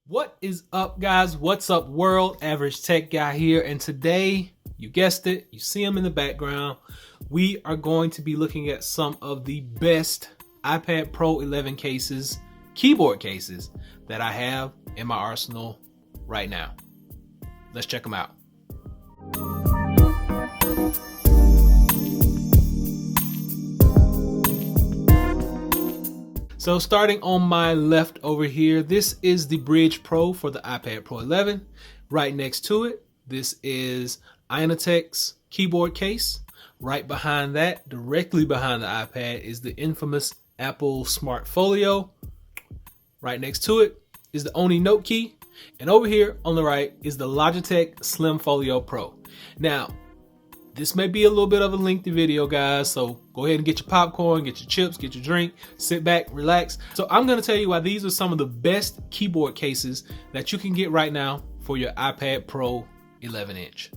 What is up, guys? What's up, world? Average Tech Guy here, and today, you guessed it, you see him in the background, we are going to be looking at some of the best iPad Pro 11 cases, keyboard cases, that I have in my arsenal right now. Let's check them out. So starting on my left over here, this is the Brydge Pro for the iPad Pro 11. Right next to it, this is Logitech's keyboard case. Right behind that, directly behind the iPad, is the infamous Apple Smart Folio. Right next to it is the Ohni Note Key. And over here on the right is the Logitech Slim Folio Pro. Now, this may be a little bit of a lengthy video, guys, so go ahead and get your popcorn, get your chips, get your drink, sit back, relax. So I'm going to tell you why these are some of the best keyboard cases that you can get right now for your iPad Pro 11-inch.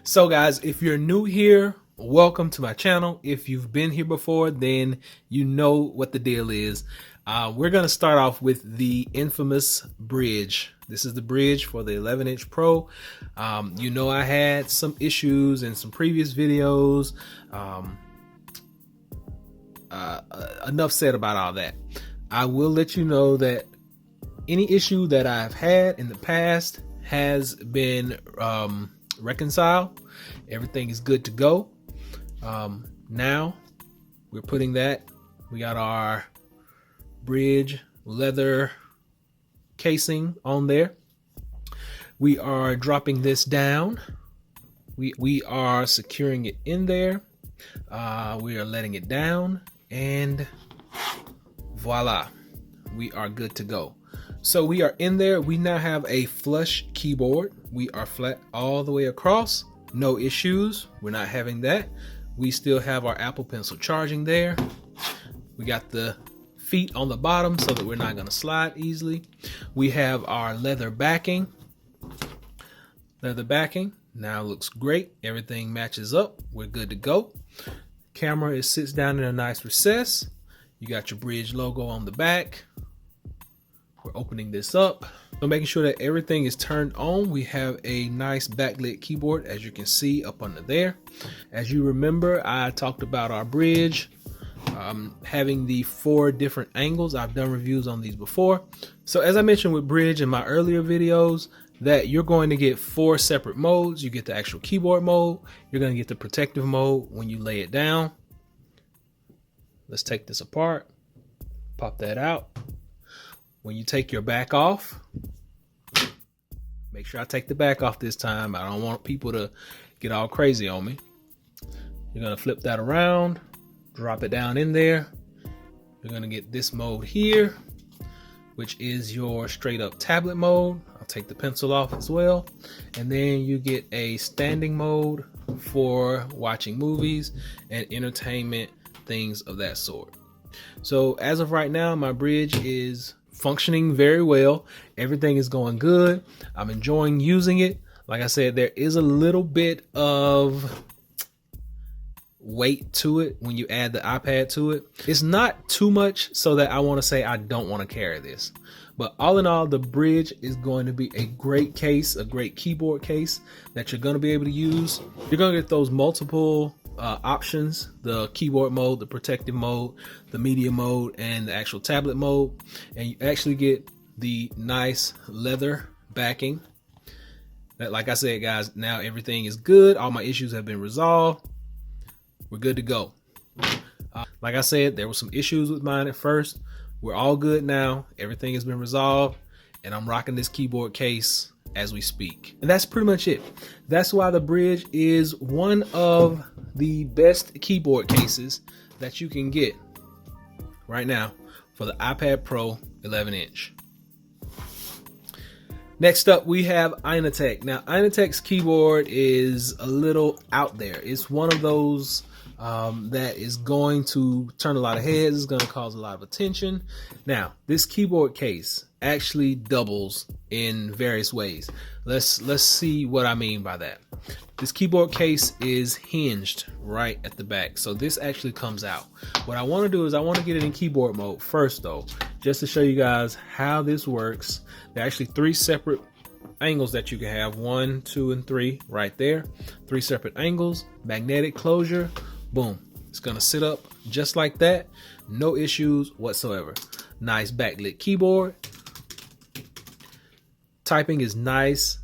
So guys, if you're new here, welcome to my channel. If you've been here before, then you know what the deal is. We're going to start off with the infamous Brydge. This is the Brydge for the 11-inch Pro. You know, I had some issues in some previous videos. Enough said about all that. I will let you know that any issue that I've had in the past has been reconciled. Everything is good to go. Now we're putting that. We got our Brydge leather casing on there. We are dropping this down. We are securing it in there. We are letting it down, and voila, we are good to go. So we are in there. We now have a flush keyboard. We are flat all the way across. No issues. We're not having that. We still have our Apple Pencil charging there. We got the feet on the bottom so that we're not going to slide easily. We have our leather backing. Now looks great. Everything matches up. We're good to go. Camera sits down in a nice recess. You got your Brydge logo on the back. We're opening this up. So making sure that everything is turned on. We have a nice backlit keyboard, as you can see up under there. As you remember, I talked about our Brydge having the 4 different angles. I've done reviews on these before. So as I mentioned with Brydge in my earlier videos, that you're going to get 4 separate modes. You get the actual keyboard mode. You're going to get the protective mode when you lay it down. Let's take this apart. Pop that out. When you take your back off, make sure I take the back off this time. I don't want people to get all crazy on me. You're going to flip that around. Drop it down in there. You're going to get this mode here, which is your straight up tablet mode. I'll take the pencil off as well. And then you get a standing mode for watching movies and entertainment, things of that sort. So as of right now, my Brydge is functioning very well. Everything is going good. I'm enjoying using it. Like I said, there is a little bit of weight to it when you add the iPad to it. It's not too much so that I want to say I don't want to carry this, but all in all, the Brydge is going to be a great case, a great keyboard case that you're going to be able to use. You're going to get those multiple options: the keyboard mode, the protective mode, the media mode, and the actual tablet mode. And you actually get the nice leather backing. That, like I said, guys, now everything is good. All my issues have been resolved. We're good to go. Like I said, there were some issues with mine at first. We're all good now. Everything has been resolved, and I'm rocking this keyboard case as we speak. And that's pretty much it. That's why the Brydge is one of the best keyboard cases that you can get right now for the iPad Pro 11-inch. Next up, we have Logitech. Now, Logitech's keyboard is a little out there. It's one of those that is going to turn a lot of heads. It's going to cause a lot of attention. Now, this keyboard case actually doubles in various ways. Let's see what I mean by that. This keyboard case is hinged right at the back, so this actually comes out. What I want to do is I want to get it in keyboard mode first, though, just to show you guys how this works. There are actually 3 separate angles that you can have, 1, 2, and 3 right there. 3 separate angles, magnetic closure, boom. It's gonna sit up just like that, no issues whatsoever. Nice backlit keyboard. Typing is nice.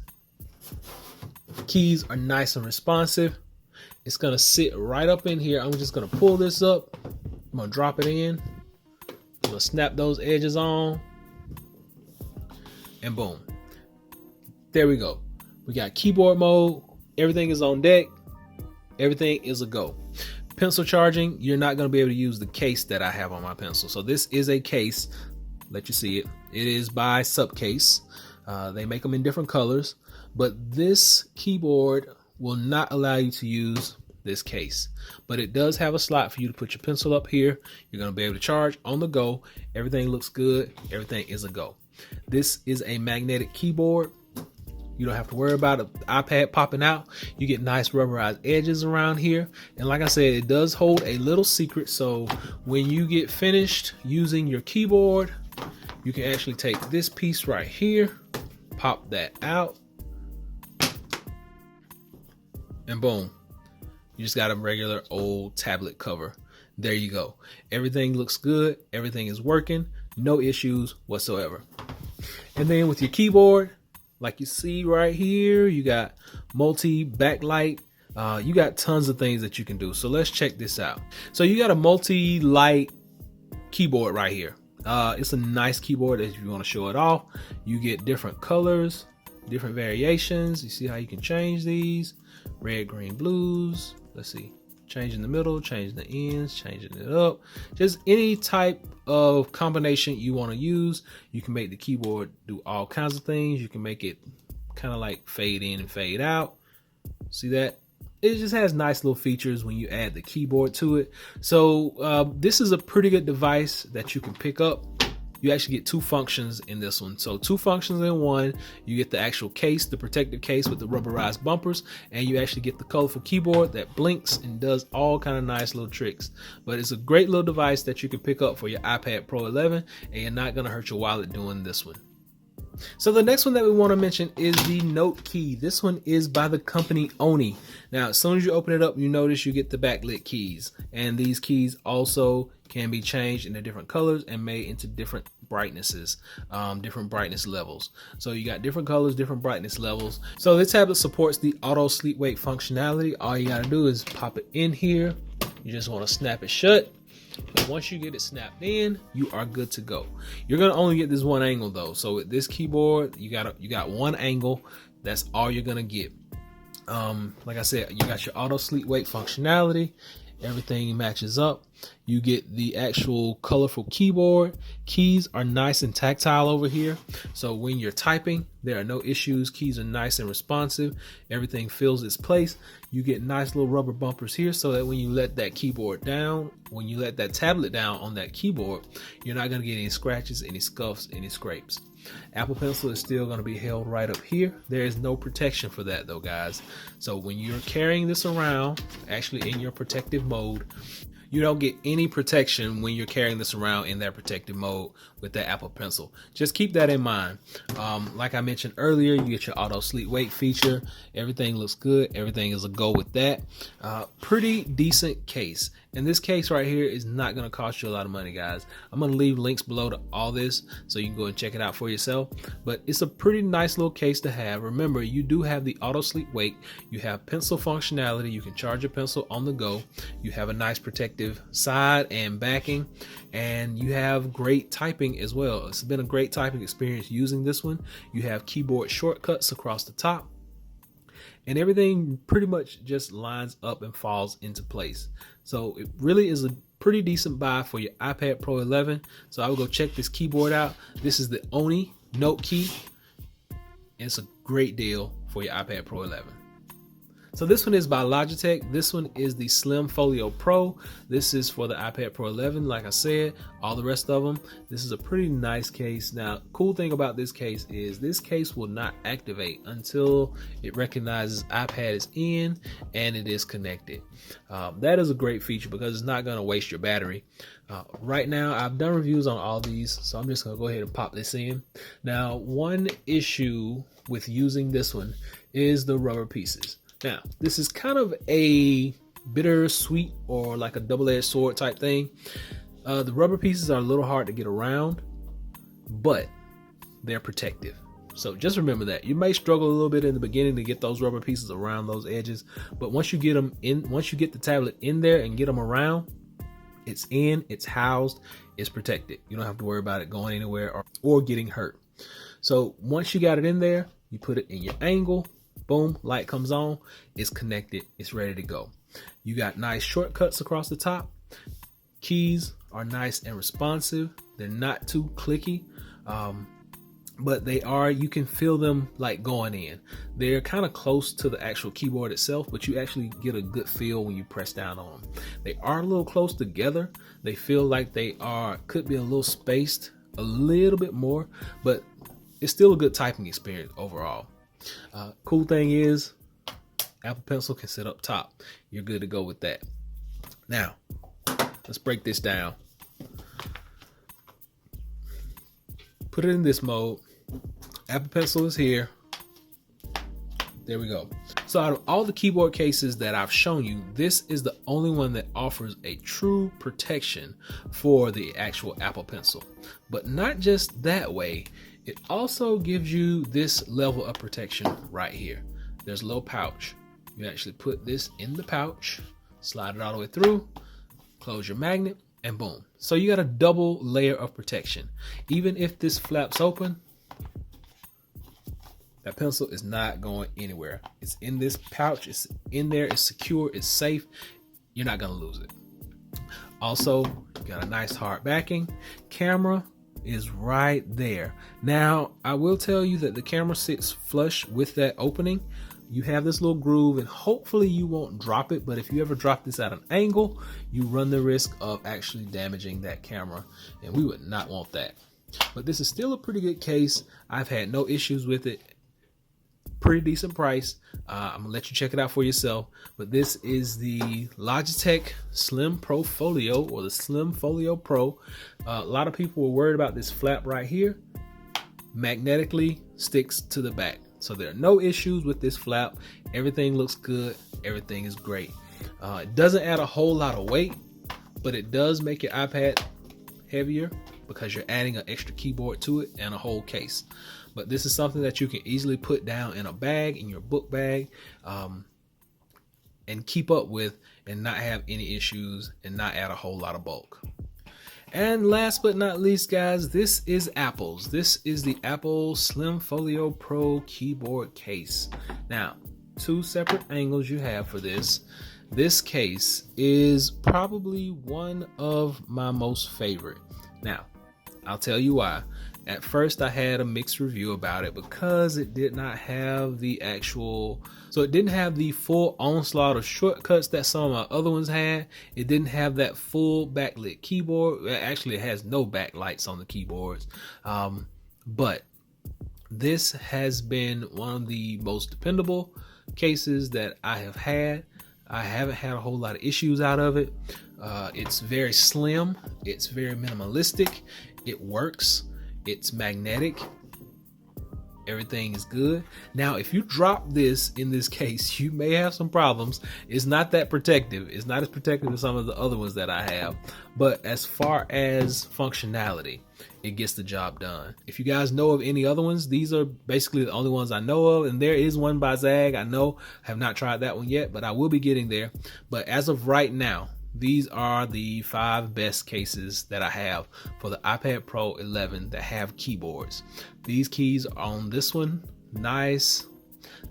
Keys are nice and responsive. It's gonna sit right up in here. I'm just gonna pull this up. I'm gonna drop it in. I'm gonna snap those edges on, and boom. There we go. We got keyboard mode. Everything is on deck. Everything is a go. Pencil charging, you're not going to be able to use the case that I have on my pencil. So this is a case. Let you see it. It is by Subcase. They make them in different colors, but this keyboard will not allow you to use this case. But it does have a slot for you to put your pencil up here. You're going to be able to charge on the go. Everything looks good. Everything is a go. This is a magnetic keyboard. You don't have to worry about an iPad popping out. You get nice rubberized edges around here. And like I said, it does hold a little secret. So when you get finished using your keyboard, you can actually take this piece right here, pop that out, and boom. You just got a regular old tablet cover. There you go. Everything looks good. Everything is working. No issues whatsoever. And then with your keyboard, like you see right here, you got multi backlight. You got tons of things that you can do. So let's check this out. So you got a multi-light keyboard right here. It's a nice keyboard if you want to show it off. You get different colors, different variations. You see how you can change these. Red, green, blues. Let's see. Changing the middle, changing the ends, changing it up. Just any type of combination you want to use. You can make the keyboard do all kinds of things. You can make it kind of like fade in and fade out. See that? It just has nice little features when you add the keyboard to it. So this is a pretty good device that you can pick up. You actually get 2 functions in this one. So 2 functions in one. You get the actual case, the protective case with the rubberized bumpers, and you actually get the colorful keyboard that blinks and does all kind of nice little tricks. But it's a great little device that you can pick up for your iPad Pro 11, and you're not gonna hurt your wallet doing this one. So the next one that we want to mention is the Note key. This one is by the company Ohni. Now, as soon as you open it up, you notice you get the backlit keys, and these keys also can be changed into different colors and made into different brightnesses, different brightness levels. So you got different colors, different brightness levels. So this tablet supports the auto sleep wake functionality. All you got to do is pop it in here. You just want to snap it shut. But once you get it snapped in, you are good to go. You're gonna only get this one angle though. So with this keyboard, you got one angle. That's all you're gonna get. Like I said, you got your auto sleep wake functionality. Everything matches up. You get the actual colorful keyboard. Keys are nice and tactile over here. So when you're typing, there are no issues. Keys are nice and responsive. Everything fills its place. You get nice little rubber bumpers here so that when you let that keyboard down, when you let that tablet down on that keyboard, you're not going to get any scratches, any scuffs, any scrapes. Apple Pencil is still going to be held right up here. There is no protection for that though, guys. So when you're carrying this around, actually in your protective mode, you don't get any protection when you're carrying this around in that protective mode with that Apple Pencil. Just keep that in mind. Like I mentioned earlier, you get your auto sleep wake feature. Everything looks good. Everything is a go with that. Pretty decent case. And this case right here is not going to cost you a lot of money, guys. I'm going to leave links below to all this so you can go and check it out for yourself. But it's a pretty nice little case to have. Remember, you do have the auto sleep wake. You have pencil functionality. You can charge your pencil on the go. You have a nice protective side and backing. And you have great typing as well. It's been a great typing experience using this one. You have keyboard shortcuts across the top. And everything pretty much just lines up and falls into place. So it really is a pretty decent buy for your iPad Pro 11. So I will go check this keyboard out. This is the Ohni Note key. And it's a great deal for your iPad Pro 11. So this one is by Logitech. This one is the Slim Folio Pro. This is for the iPad Pro 11. Like I said, all the rest of them, this is a pretty nice case. Now, cool thing about this case is this case will not activate until it recognizes iPad is in and it is connected. That is a great feature because it's not going to waste your battery. Right now, I've done reviews on all these, so I'm just going to go ahead and pop this in. Now, one issue with using this one is the rubber pieces. Now, this is kind of a bittersweet or like a double-edged sword type thing. The rubber pieces are a little hard to get around, but they're protective. So just remember that. You may struggle a little bit in the beginning to get those rubber pieces around those edges, but once you get them in, once you get the tablet in there and get them around, it's in, it's housed, it's protected. You don't have to worry about it going anywhere or getting hurt. So once you got it in there, you put it in your angle. Boom, light comes on, it's connected, it's ready to go. You got nice shortcuts across the top. Keys are nice and responsive. They're not too clicky, but they are, you can feel them like going in. They're kind of close to the actual keyboard itself, but you actually get a good feel when you press down on them. They are a little close together. They feel like they are, could be a little spaced a little bit more, but it's still a good typing experience overall. Cool thing is Apple Pencil can sit up top. You're good to go with that. Now, let's break this down. Put it in this mode. Apple Pencil is here. There we go. So out of all the keyboard cases that I've shown you, this is the only one that offers a true protection for the actual Apple Pencil. But not just that way. It also gives you this level of protection right here. There's a little pouch. You actually put this in the pouch, slide it all the way through, close your magnet, and boom. So you got a double layer of protection. Even if this flaps open, that pencil is not going anywhere. It's in this pouch, it's in there, it's secure, it's safe. You're not gonna lose it. Also, you got a nice hard backing. Camera is right there. Now, I will tell you that the camera sits flush with that opening. You have this little groove and hopefully you won't drop it, but if you ever drop this at an angle, you run the risk of actually damaging that camera, and we would not want that. But this is still a pretty good case. I've had no issues with it. Pretty decent price. I'm gonna let you check it out for yourself, but this is the Logitech Slim Pro Folio, or the Slim Folio Pro. A lot of people were worried about this flap right here. Magnetically sticks to the back, so there are no issues with this flap. Everything looks good, everything is great. It doesn't add a whole lot of weight, but it does make your iPad heavier because you're adding an extra keyboard to it and a whole case. But this is something that you can easily put down in a bag, in your book bag, and keep up with and not have any issues and not add a whole lot of bulk. And last but not least, guys, this is Apple's. This is the Apple Slim Folio Pro keyboard case. Now, two separate angles you have for this. This case is probably one of my most favorite. Now, I'll tell you why. At first, I had a mixed review about it because it did not have the actual, so it didn't have the full onslaught of shortcuts that some of my other ones had. It didn't have that full backlit keyboard. Actually, it has no backlights on the keyboards. But this has been one of the most dependable cases that I have had. I haven't had a whole lot of issues out of it. It's very slim. It's very minimalistic. It works. It's magnetic. Everything is good. Now, if you drop this in this case, you may have some problems. It's not that protective. It's not as protective as some of the other ones that I have. But as far as functionality, it gets the job done. If you guys know of any other ones, these are basically the only ones I know of. And there is one by Zag. I know I have not tried that one yet, but I will be getting there. But as of right now, these are the 5 best cases that I have for the iPad Pro 11 that have keyboards. These keys are on this one. Nice.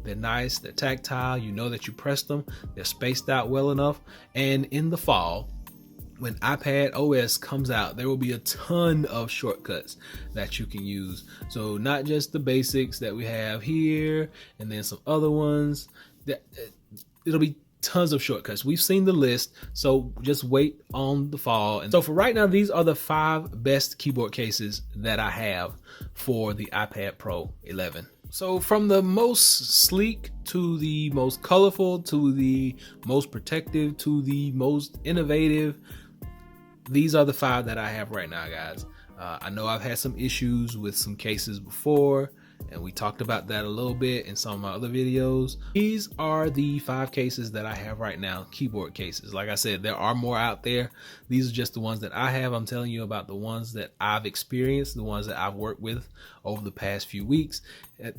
They're nice. They're tactile. You know that you press them. They're spaced out well enough. And in the fall, when iPad OS comes out, there will be a ton of shortcuts that you can use. So not just the basics that we have here and then some other ones. it'll be tons of shortcuts. We've seen the list, so just wait on the fall. And so for right now, these are the 5 best keyboard cases that I have for the iPad Pro 11. So from the most sleek to the most colorful to the most protective to the most innovative, these are the 5 that I have right now, guys. I know I've had some issues with some cases before, and we talked about that a little bit in some of my other videos. These are the 5 cases that I have right now, keyboard cases. Like I said, there are more out there. These are just the ones that I have. I'm telling you about the ones that I've experienced, the ones that I've worked with over the past few weeks.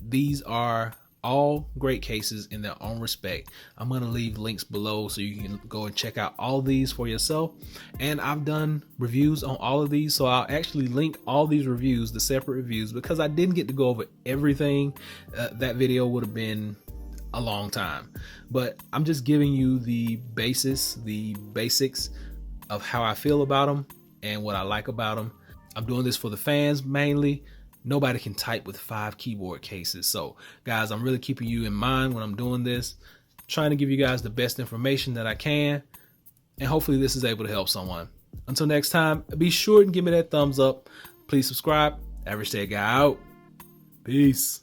These are all great cases in their own respect. I'm going to leave links below so you can go and check out all these for yourself. And I've done reviews on all of these, so I'll actually link all these reviews, the separate reviews, because I didn't get to go over everything. That video would have been a long time, but I'm just giving you the basics of how I feel about them and what I like about them. I'm doing this for the fans mainly. Nobody can type with 5 keyboard cases. So guys, I'm really keeping you in mind when I'm doing this, trying to give you guys the best information that I can, and hopefully this is able to help someone. Until next time, be sure and give me that thumbs up. Please subscribe. Average Tech Guy out. Peace.